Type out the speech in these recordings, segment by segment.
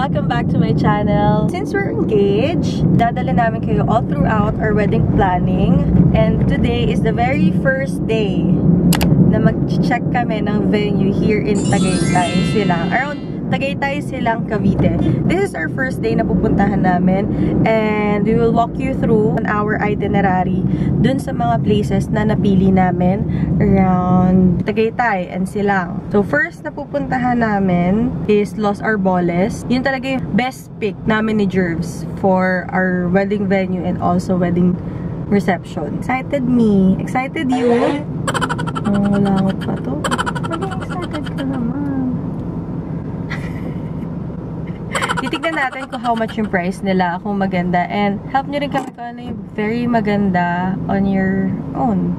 Welcome back to my channel. Since we're engaged, dadala namin kayo all throughout our wedding planning. And today is the very first day na mag-check kami ng venue here in Tagaytay Silang. Around Tagaytay Silang, Cavite. This is our first day na pupuntahan namin. And we will walk you through on our itinerary dun sa mga places na napili namin around Tagaytay and Silang. So first na pupuntahan namin is Los Arboles. Yun talaga yung best pick namin ni Jervs for our wedding venue and also wedding reception. Excited me. Excited you? Oh, langot pa to. Maging excited ka naman. Titignan natin kung how much yung price nila, kung maganda. And help nyo rin kami kung ano yung very maganda on your own.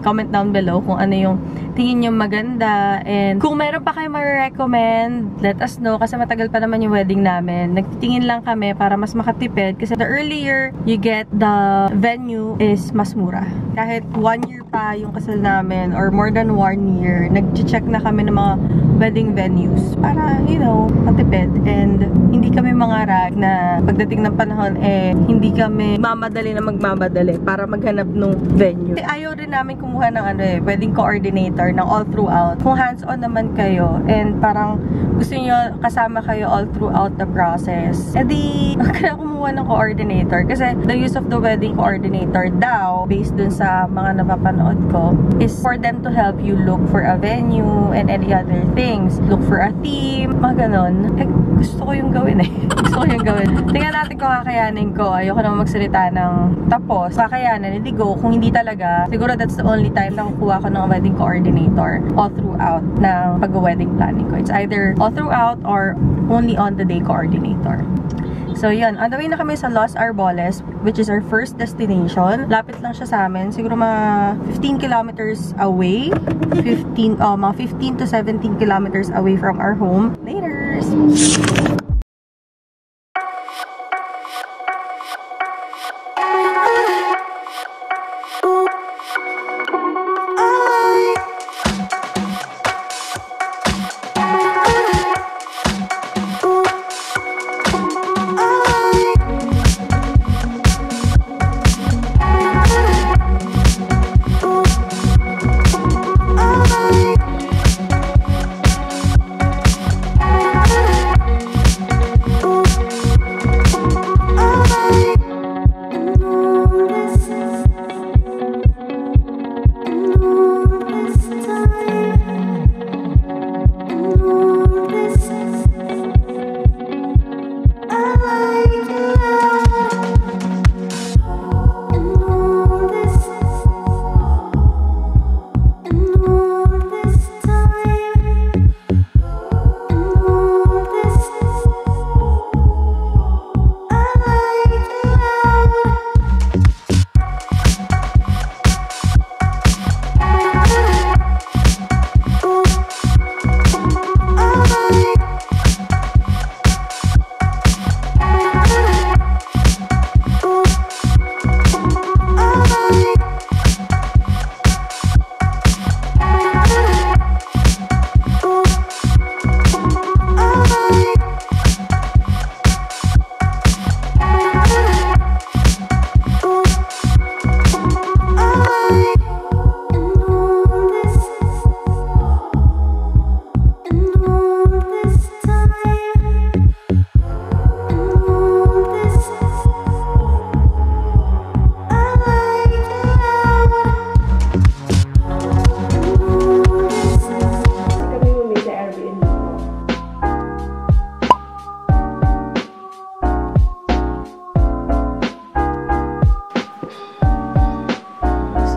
Comment down below kung ano yung tingin nyo maganda. And kung meron pa kayo ma-recommend, let us know. Kasi matagal pa naman yung wedding namin. Nagtitingin lang kami para mas makatipid. Kasi the earlier you get the venue is mas mura. Kahit 1 year pa yung kasal namin or more than 1 year, nag-check na kami ng mga wedding venues para, you know, matipid. And hindi kami mangarag na pagdating ng panahon, hindi kami magmamadali para maghanap ng venue. Ayaw rin namin kumuha ng wedding coordinator ng all throughout. Kung hands-on naman kayo and parang gusto niyo kasama kayo all throughout the process, edi kaya kumuha ng coordinator. Kasi the use of the wedding coordinator daw, based dun sa mga napapanood ko, is for them to help you look for a venue and any other things. Look for a theme, mga ganon. Gusto ko yung gawin Gusto ko yung gawin. Tingnan natin kung kakayanin ko. Ayoko naman magsalita ng tapos. Kakayanin, hindi go. Kung hindi talaga, siguro that's the only time na kukuha ko ng wedding coordinator all throughout ng pag-wedding planning ko. It's either all throughout or only on the day coordinator. So, yun. On the way na kami sa Los Arboles, which is our first destination. Lapit lang siya sa amin. Siguro mga 15 kilometers away. Mga 15 to 17 kilometers away from our home. Laters!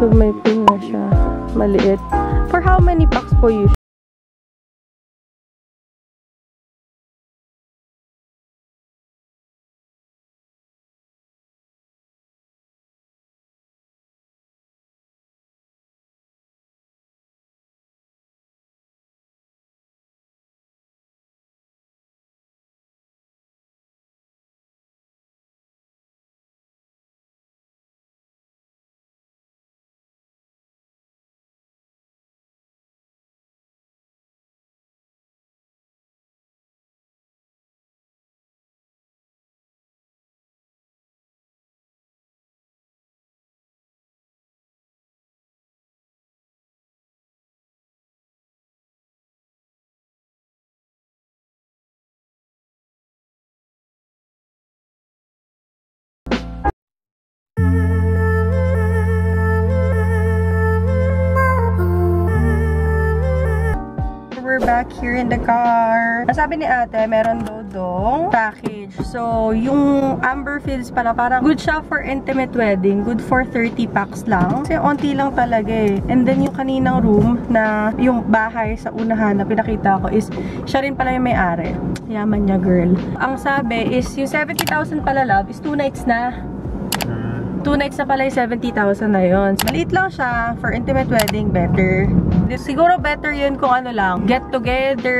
So, may pin na siya. Maliit. For how many packs po usually? back here in the car. Sabi ni ate, meron dodong package. So, yung Amber Fields pala, parang good siya for intimate wedding. Good for 30 packs lang. Kasi onti lang talaga eh. And then, yung kaninang room na yung bahay sa unahan na pinakita ko is, siya rin pala yung may-ari. Yaman niya, girl. Ang sabi is, yung 70,000 pala, love, is 2 nights na. 2 nights na pala yung 70,000 na yun. Maliit lang siya. For intimate wedding, better. Siguro better yun kung ano lang. Get together,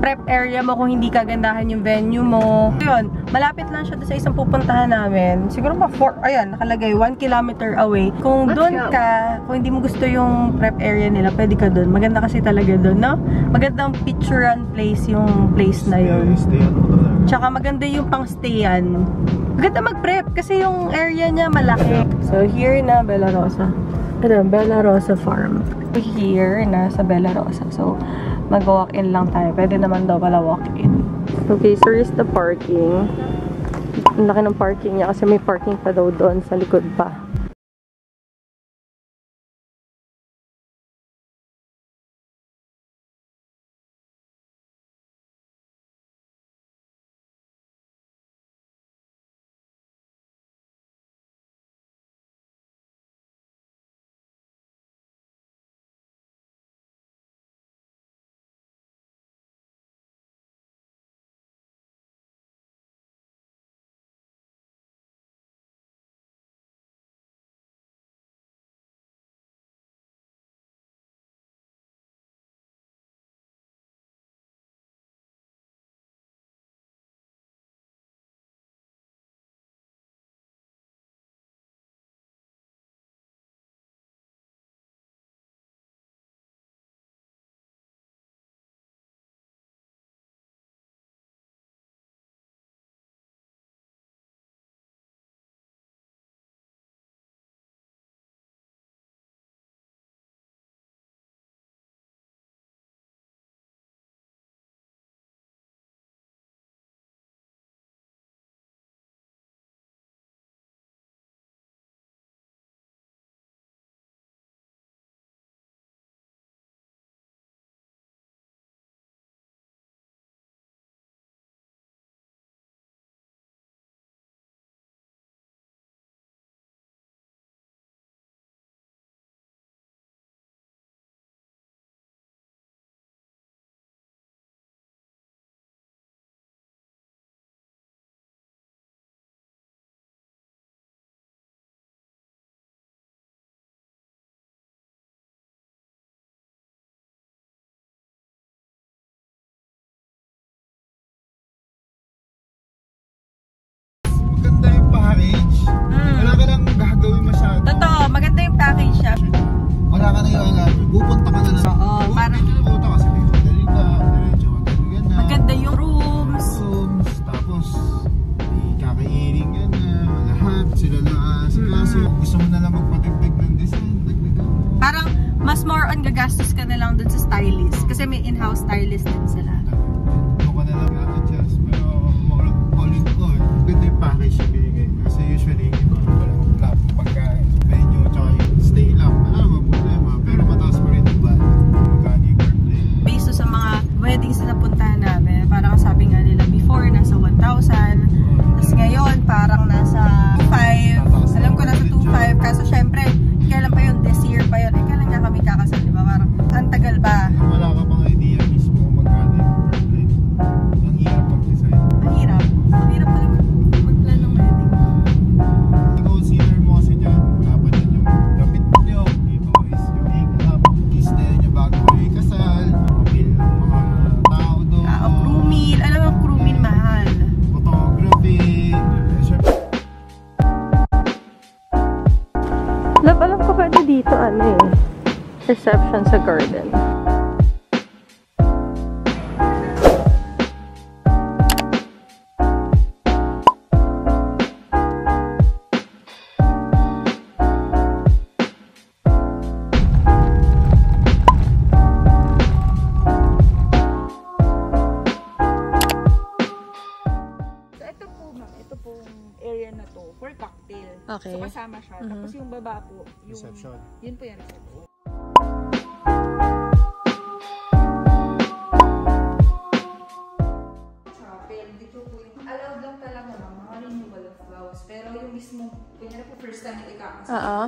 prep area mo kung hindi kagandahan yung venue mo. Yun, malapit lang siya sa isang pupuntahan namin. Siguro pa 4, ayan, nakalagay 1 kilometer away. Kung doon ka, kung hindi mo gusto yung prep area nila, pwede ka doon. Maganda kasi talaga doon, no? Magandang picturean place yung place na yun. Tsaka maganda yung pang-stayan. Maganda mag-prep kasi yung area niya malaki. So, here na Bella Rosa. Ito, Bella Rosa Farm. Here na sa Bella Rosa. So, mag-walk-in lang tayo. Pwede naman daw pala walk-in. Okay, so here's the parking. Ang laki ng parking niya kasi may parking pa daw doon sa likod pa. Wala ka nang gagawin masyado. Totoo, maganda yung package siya. Wala ka nang yung pupunta ka na lang. Oo, parang pupunta kasi may hotel ka, diretso hotel ka na. maganda yung rooms. Tapos may kakairing ka na, lahat sila na sa klase. Gusto mo na lang magpatagdag ng design, dagdagan mo. Parang mas more on gagastos ka na lang dun sa stylist. Kasi may in-house stylist din sila. Doon ka na lang adjust. Pero all in all, ganda yung package na binigay. Kasi usually, iba wala mong plap pagkain. Venue, tsaka yung stay lang. Wala naman problema. Pero mataas pa rin yung value. Magkano yung per play. Based sa mga weddings na napuntahan namin, parang sabi nga nila before, nasa 1,000. Tapos ngayon, parang nasa 2,500. Alam ko nasa 2,500. Kaso syempre, kailan pa yun? This year pa yun. Kailan nga kami kakasal, di ba? Parang, ang tagal ba? Wala ka pang idea mismo magkano yung per play. Ang hirap pag-design. Ang hirap. Ang hirap pala mag-plan ng wedding. I-consider mo kasi dyan, dapat yan yung damit nyo, giveaways yung make-up, i-stay nyo bago kayo kasal, mga tao doon. Crew meal. Alam mo, crew meal mahal. Photography. Love, alam ko pwede dito, reception sa garden. Okay. So kasama siya. Tapos yung baba po, yung Reception. Yun po yung reception. pero yung mismo, kunyari po first time na ikakasal. Oo.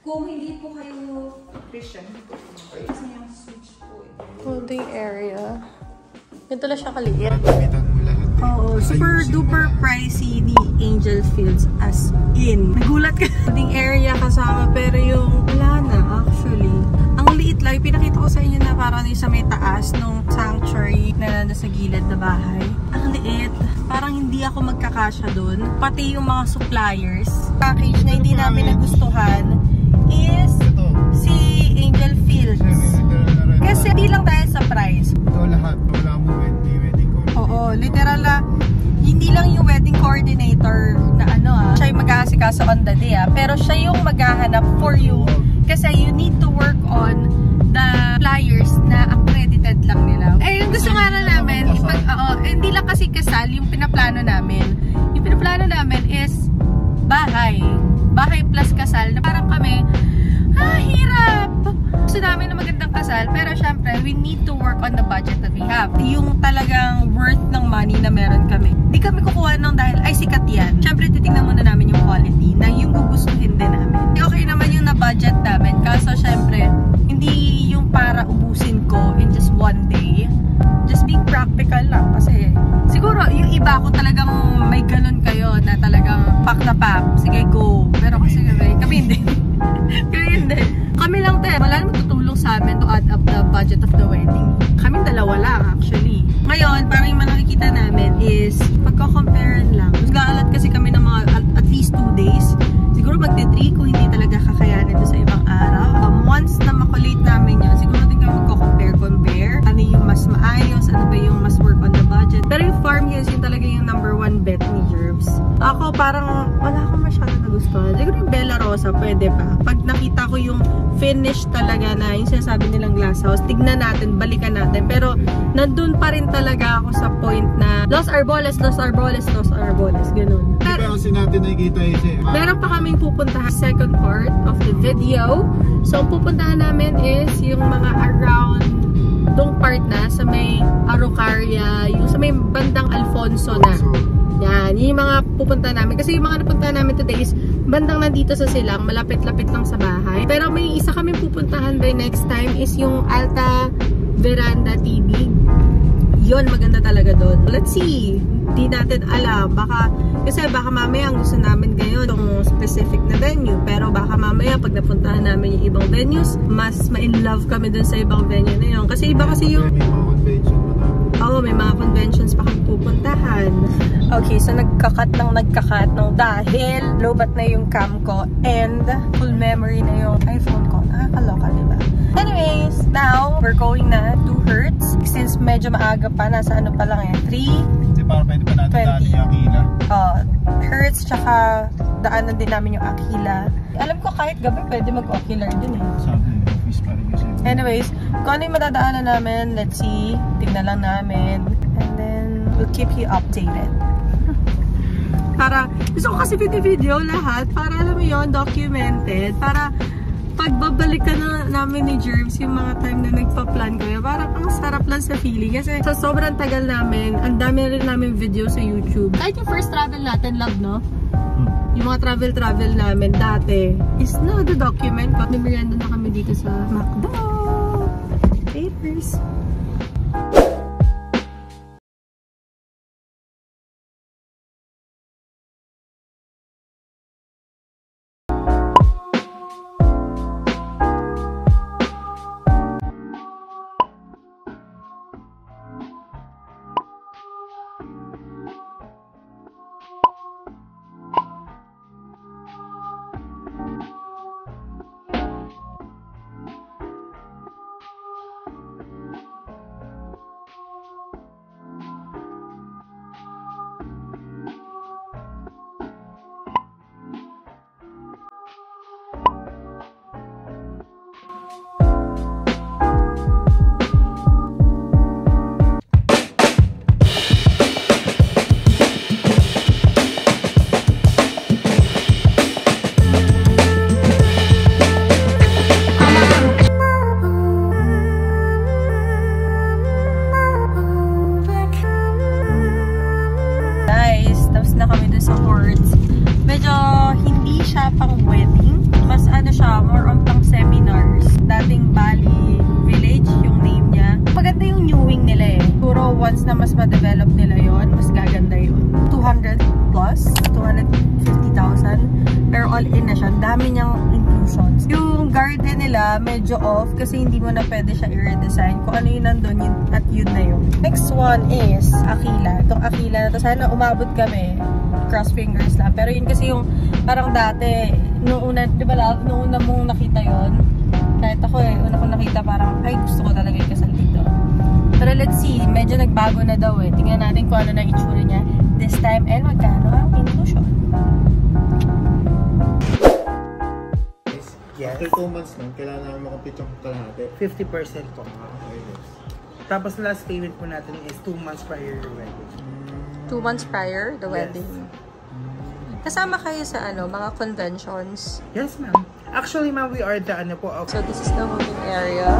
Kung hindi po kayo Christian, hindi po kasi yung switch po. Holding area. Ganito lang siya kaliit. Gamitan mo lahat. Oo, super duper pricey ni Angel Fields as in. Nagulat ka. Holding area kasama pero yung wala na actually. Ang liit lang. Pinakita ko sa inyo na parang yung sa may taas nung sanctuary na nasa gilid na bahay. Ang liit. Parang hindi ako magkakasya doon. Pati yung mga suppliers. Package na hindi namin nagustuhan is si Angel Fields. Kasi hindi lang dahil sa price. Ito lahat. Wala mo wedding coordinator. Oo, literal na hindi lang yung wedding coordinator na siya yung mag-aasikaso on the day pero siya yung maghahanap for you kasi you need to work on the flyers na accredited lang nila. Eh, yung gusto nga na namin, hindi lang kasi kasal yung pinaplano namin. Yung pinaplano namin is bahay. Bahay plus kasal na parang kami, hirap! Gusto namin na magandang kasal, pero syempre, we need to work on the budget that we have. Yung talagang worth ng money na meron kami. Di kami kukuha nung dahil, ay sikat yan. Syempre, titignan muna namin yung quality na yung gugustuhin din namin. Okay naman yung na-budget namin, kaso syempre, hindi yung para ubusin ko in just one day. Just being practical lang. Kasi, siguro, yung iba ko talagang may ganun kayo na talagang pack na pack. Sige, go. Pero kasi kami hindi. Kami hindi. Kami lang tayo. Wala naman tutulong sa amin to add up the budget of the wedding. Kami dalawa lang actually. Ngayon, parang yung nakikita namin is pagko-compare lang. Nag-aalat kasi kami ng mga at least 2 days. Siguro magti-3 kung hindi talaga kakayanin doon sa ibang araw. Once na makulate namin yun, siguro din kami magko-compare. Ano yung mas maayos, ano ba yung mas work on the budget. Pero yung farmhouse yun talaga yung #1 bet ni Jervs. Ako parang wala akong masyadong nagustuhan. Siguro yung Bella Rosa, pwede pa. Pag nakita ko yung finish talaga na yung sinasabi nilang glass house, tignan natin, balikan natin. Pero nandun pa rin talaga ako sa point na Los Arboles, Los Arboles, Los Arboles. Ganun. Pero kasi natin nakikita meron pa kaming pupuntahan second part of the video. So, ang pupuntahan namin is yung mga around dong part na sa may Araucaria, yung sa may bandang Alfonso na. Yan, yung mga pupuntahan namin. Kasi yung mga napuntahan namin today is bandang nandito sa silang, malapit-lapit lang sa bahay. Pero may isa kaming pupuntahan by next time is yung Alta Veranda TV. Yun, maganda talaga doon. Let's see. Di natin alam. Kasi baka mamaya ang gusto namin ngayon yung specific na venue. Pero baka mamaya pag napuntahan namin yung ibang venues, mas ma-in-love kami dun sa ibang venue na yun. Kasi iba kasi yung... May mga convention mo na. Oo, may mga conventions pa kami pupuntahan. Okay, so nagkakat ng dahil lobat na yung cam ko and full memory na yung iPhone ko. Nakakaloka, diba? Anyways, now, we're going na to Hertz. Since medyo maaga pa, nasa ano pa lang 3. Hindi, para pwede pa natin daan yung Aquila. Hertz, tsaka daanan din namin yung Aquila. Alam ko kahit gabi pwede mag-ocular din Sabi, office pa rin kasi. Anyways, kung ano yung madadaanan namin, let's see. Tingnan lang namin. And then, we'll keep you updated. Para, gusto ko kasi video lahat. Para alam mo yun, documented. Para, pagbabalik ka na namin ni Jervs yung mga time na nagpa-plan ko, parang ang sarap lang sa feeling. Kasi sa sobrang tagal namin, ang dami rin namin video sa YouTube. Kahit yung first travel natin, love, no? Yung mga travel namin dati is now the document. May merienda na kami dito sa McDo. Papers. siya, more on pang seminars. Dating Bali Village yung name niya. Maganda yung new wing nila eh. Puro once na mas ma-develop nila yon, mas gaganda yun. 200 plus, 250,000. Pero all in na siya. Dami niyang inclusions. Yung garden nila, medyo off kasi hindi mo na pwede siya i-redesign. Kung ano yun nandun, yun, at yun na yun. Next one is Aquila. Itong Aquila na to, sana umabot kami. Cross fingers lang. Pero yun kasi yung parang dati, noong una, di ba love, noong una mong nakita yun, kahit ako una kong nakita parang, ay gusto ko talaga ikasal dito. Pero let's see, medyo nagbago na daw eh. Tingnan natin kung ano na itsura niya this time and magkano ang inclusion. Yes. After 2 months lang, kailangan namin makapit yung kalahati. 50% po. Tapos last payment po natin is 2 months prior to wedding. 2 months prior the wedding. Kasama kayo sa mga conventions? Yes, ma'am. Actually, ma'am, we are the So this is the holding area.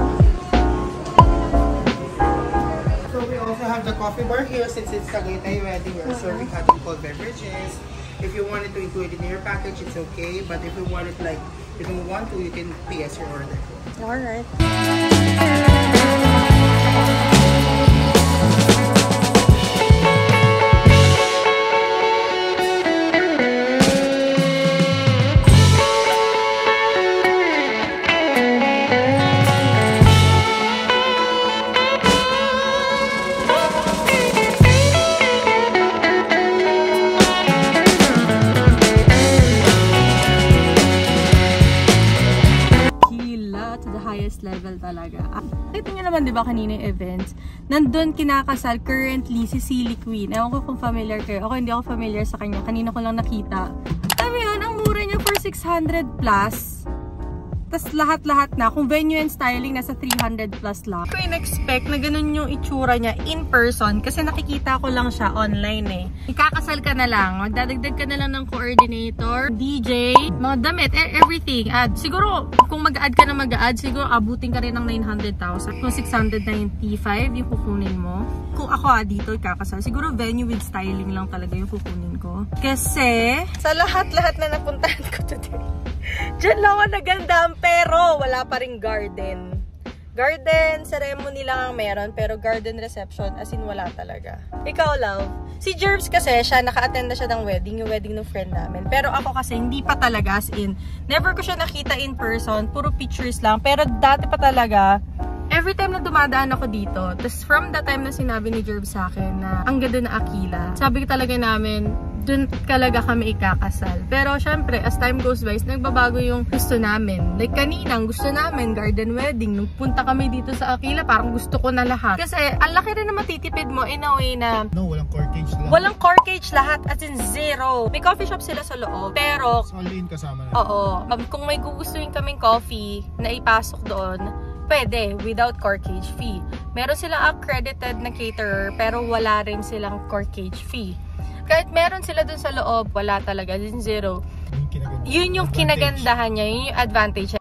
So we also have the coffee bar here since it's Tagaytay wedding. We're serving hot and cold beverages. If you wanted to include it in your package, it's okay. But if you want it like, if you want to, you can pay as your order. Alright. Level talaga. Kita nyo naman, di ba, kanina yung events. Nandun kinakasal currently si Silly Queen. Ewan ko kung familiar kayo. Ako hindi ako familiar sa kanya. Kanina ko lang nakita. Sabi yun, ang mura niya for 600 plus. Tapos lahat-lahat na. Kung venue and styling, nasa 300 plus lang. Ko in-expect na ganun yung itsura niya in person kasi nakikita ko lang siya online eh. Ikakasal ka na lang. Magdadagdag ka na lang ng coordinator, DJ, mga damit, everything. Add. Siguro, kung mag-add ka na mag-add, siguro abutin ka rin ng 900,000. Kung 695 yung kukunin mo. Kung ako dito ikakasal, siguro venue with styling lang talaga yung kukunin ko. Kasi, sa lahat-lahat na napuntahan ko today, diyan lang ako nagandaan, pero wala pa ring garden. Garden ceremony lang ang meron, pero garden reception, as in wala talaga. Ikaw, love. Si Jervs kasi, siya, naka-attend na siya ng wedding, yung wedding ng friend namin. Pero ako kasi, hindi pa talaga, as in, never ko siya nakita in person, puro pictures lang. Pero dati pa talaga, every time na dumadaan ako dito, tapos from the time na sinabi ni Jervs sa akin na ang ganda na Aquila, sabi ko talaga namin, dun talaga kami ikakasal. Pero syempre, as time goes by, nagbabago yung gusto namin. Like kanina, gusto namin garden wedding. Nung punta kami dito sa Aquila, parang gusto ko na lahat. Kasi ang laki rin na matitipid mo in a way na no, walang corkage lahat. Walang corkage lahat, as in zero. May coffee shop sila sa loob, pero all in kasama na. Oo. Kung may gugustuhin kaming coffee na ipasok doon, pwede, without corkage fee. Meron silang accredited na caterer, pero wala rin silang corkage fee. Kahit meron sila dun sa loob, wala talaga, din zero. Yun yung kinagandahan niya, yun yung advantage.